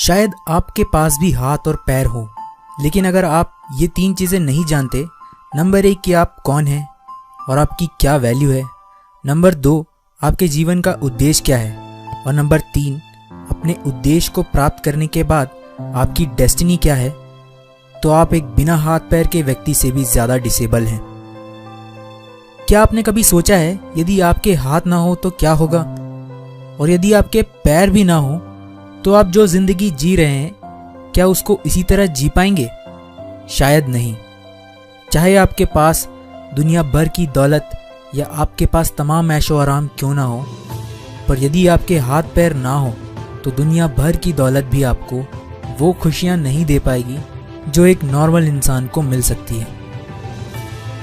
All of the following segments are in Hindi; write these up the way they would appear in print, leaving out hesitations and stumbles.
शायद आपके पास भी हाथ और पैर हो, लेकिन अगर आप ये 3 चीज़ें नहीं जानते, नंबर 1 कि आप कौन हैं और आपकी क्या वैल्यू है, नंबर 2 आपके जीवन का उद्देश्य क्या है, और नंबर 3 अपने उद्देश्य को प्राप्त करने के बाद आपकी डेस्टिनी क्या है, तो आप एक बिना हाथ पैर के व्यक्ति से भी ज़्यादा डिसेबल हैं। क्या आपने कभी सोचा है यदि आपके हाथ ना हो तो क्या होगा, और यदि आपके पैर भी ना हो तो आप जो जिंदगी जी रहे हैं क्या उसको इसी तरह जी पाएंगे? शायद नहीं। चाहे आपके पास दुनिया भर की दौलत या आपके पास तमाम ऐशो आराम क्यों ना हो, पर यदि आपके हाथ पैर ना हो तो दुनिया भर की दौलत भी आपको वो खुशियां नहीं दे पाएगी जो एक नॉर्मल इंसान को मिल सकती है।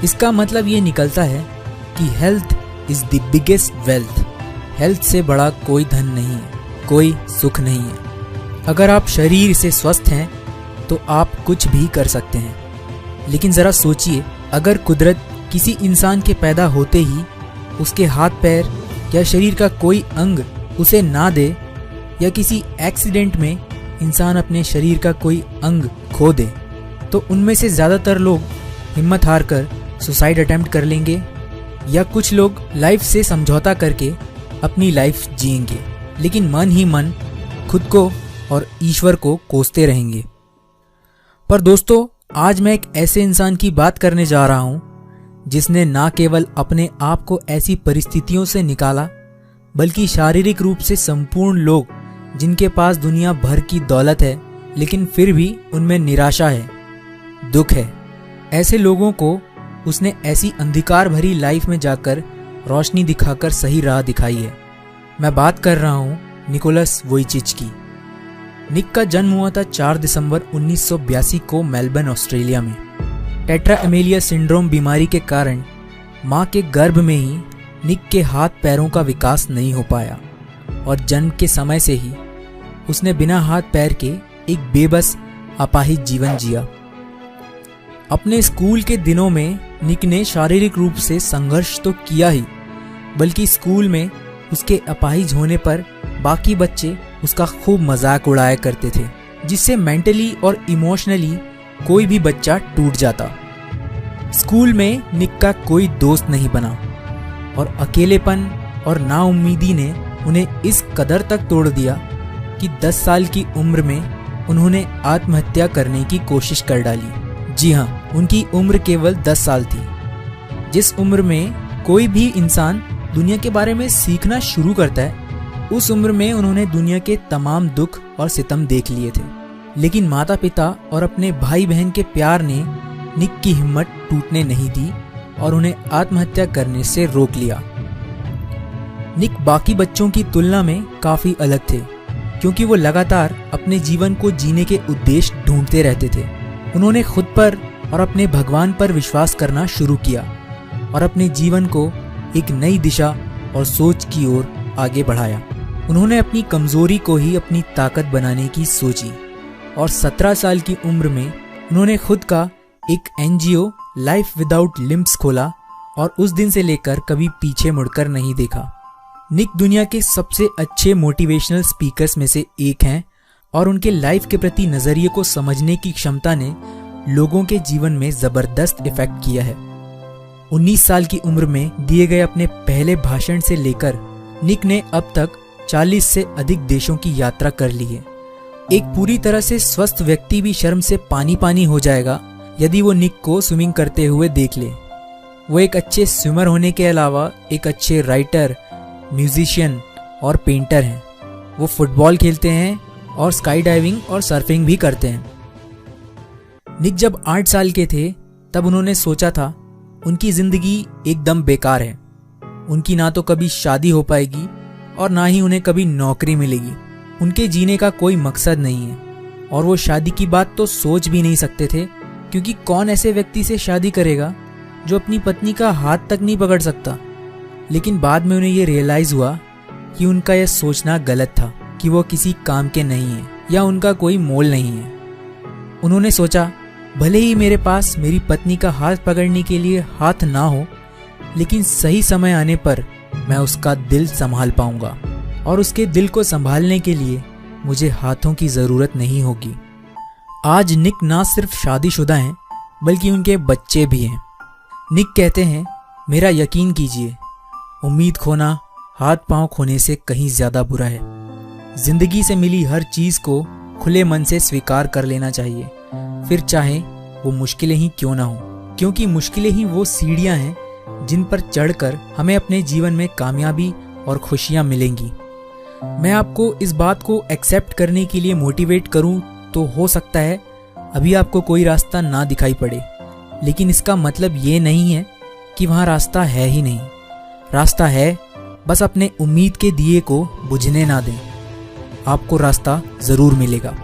इसका मतलब ये निकलता है कि health is the biggest wealth. Health से बड़ा कोई धन नहीं है, कोई सुख नहीं है। अगर आप शरीर से स्वस्थ हैं तो आप कुछ भी कर सकते हैं। लेकिन ज़रा सोचिए, अगर कुदरत किसी इंसान के पैदा होते ही उसके हाथ पैर या शरीर का कोई अंग उसे ना दे, या किसी एक्सीडेंट में इंसान अपने शरीर का कोई अंग खो दे, तो उनमें से ज़्यादातर लोग हिम्मत हार कर सुसाइड अटेम्प्ट कर लेंगे, या कुछ लोग लाइफ से समझौता करके अपनी लाइफ जिएंगे, लेकिन मन ही मन खुद को और ईश्वर को कोसते रहेंगे। पर दोस्तों, आज मैं एक ऐसे इंसान की बात करने जा रहा हूँ जिसने ना केवल अपने आप को ऐसी परिस्थितियों से निकाला, बल्कि शारीरिक रूप से संपूर्ण लोग जिनके पास दुनिया भर की दौलत है लेकिन फिर भी उनमें निराशा है, दुख है, ऐसे लोगों को उसने ऐसी अंधकार भरी लाइफ में जाकर रोशनी दिखाकर सही राह दिखाई है। मैं बात कर रहा हूँ निकोलस वोइचिच की। निक का जन्म हुआ था 4 दिसंबर 1982 को मेलबर्न, ऑस्ट्रेलिया में। टेट्रा एमेलिया सिंड्रोम बीमारी के कारण माँ के गर्भ में ही निक के हाथ पैरों का विकास नहीं हो पाया और जन्म के समय से ही उसने बिना हाथ पैर के एक बेबस अपाहिज जीवन जिया। अपने स्कूल के दिनों में निक ने शारीरिक रूप से संघर्ष तो किया ही, बल्कि स्कूल में उसके अपाहिज होने पर बाकी बच्चे उसका खूब मजाक उड़ाया करते थे, जिससे मेंटली और इमोशनली कोई भी बच्चा टूट जाता। स्कूल में निक का कोई दोस्त नहीं बना और अकेलेपन और नाउम्मीदी ने उन्हें इस कदर तक तोड़ दिया कि 10 साल की उम्र में उन्होंने आत्महत्या करने की कोशिश कर डाली। जी हाँ, उनकी उम्र केवल 10 साल थी। जिस उम्र में कोई भी इंसान दुनिया के बारे में सीखना शुरू करता है, उस उम्र में उन्होंने दुनिया के तमाम दुख और सितम देख लिए थे। लेकिन माता पिता और अपने भाई बहन के प्यार ने निक की हिम्मत टूटने नहीं दी और उन्हें आत्महत्या करने से रोक लिया। निक बाकी बच्चों की तुलना में काफ़ी अलग थे, क्योंकि वो लगातार अपने जीवन को जीने के उद्देश्य ढूंढते रहते थे। उन्होंने खुद पर और अपने भगवान पर विश्वास करना शुरू किया और अपने जीवन को एक नई दिशा और सोच की ओर आगे बढ़ाया। उन्होंने अपनी कमजोरी को ही अपनी ताकत बनाने की सोची और 17 साल की उम्र में उन्होंने खुद का एक NGO लाइफ विदाउट लिम्ब्स खोला और उस दिन से लेकर कभी पीछे मुड़कर नहीं देखा। निक दुनिया के सबसे अच्छे मोटिवेशनल स्पीकर्स में से एक हैं और उनके लाइफ के प्रति नजरिए को समझने की क्षमता ने लोगों के जीवन में जबरदस्त इफेक्ट किया है। 19 साल की उम्र में दिए गए अपने पहले भाषण से लेकर निक ने अब तक 40 से अधिक देशों की यात्रा कर ली है। एक पूरी तरह से स्वस्थ व्यक्ति भी शर्म से पानी पानी हो जाएगा यदि वो निक को स्विमिंग करते हुए देख ले। वो एक अच्छे स्विमर होने के अलावा एक अच्छे राइटर, म्यूजिशियन और पेंटर हैं। वो फुटबॉल खेलते हैं और स्काई डाइविंग और सर्फिंग भी करते हैं। निक जब 8 साल के थे तब उन्होंने सोचा था उनकी जिंदगी एकदम बेकार है। उनकी ना तो कभी शादी हो पाएगी और ना ही उन्हें कभी नौकरी मिलेगी। उनके जीने का कोई मकसद नहीं है और वो शादी की बात तो सोच भी नहीं सकते थे, क्योंकि कौन ऐसे व्यक्ति से शादी करेगा जो अपनी पत्नी का हाथ तक नहीं पकड़ सकता। लेकिन बाद में उन्हें ये रियलाइज हुआ कि उनका यह सोचना गलत था कि वो किसी काम के नहीं है या उनका कोई मोल नहीं है। उन्होंने सोचा, भले ही मेरे पास मेरी पत्नी का हाथ पकड़ने के लिए हाथ ना हो, लेकिन सही समय आने पर मैं उसका दिल संभाल पाऊंगा और उसके दिल को संभालने के लिए मुझे हाथों की ज़रूरत नहीं होगी। आज निक ना सिर्फ शादीशुदा हैं बल्कि उनके बच्चे भी हैं। निक कहते हैं, मेरा यकीन कीजिए, उम्मीद खोना हाथ पांव खोने से कहीं ज़्यादा बुरा है। ज़िंदगी से मिली हर चीज़ को खुले मन से स्वीकार कर लेना चाहिए, फिर चाहे वो मुश्किलें ही क्यों ना हो, क्योंकि मुश्किलें ही वो सीढ़ियाँ हैं जिन पर चढ़कर हमें अपने जीवन में कामयाबी और खुशियाँ मिलेंगी। मैं आपको इस बात को एक्सेप्ट करने के लिए मोटिवेट करूं तो हो सकता है अभी आपको कोई रास्ता ना दिखाई पड़े, लेकिन इसका मतलब ये नहीं है कि वहाँ रास्ता है ही नहीं। रास्ता है, बस अपने उम्मीद के दिए को बुझने ना दें। आपको रास्ता ज़रूर मिलेगा।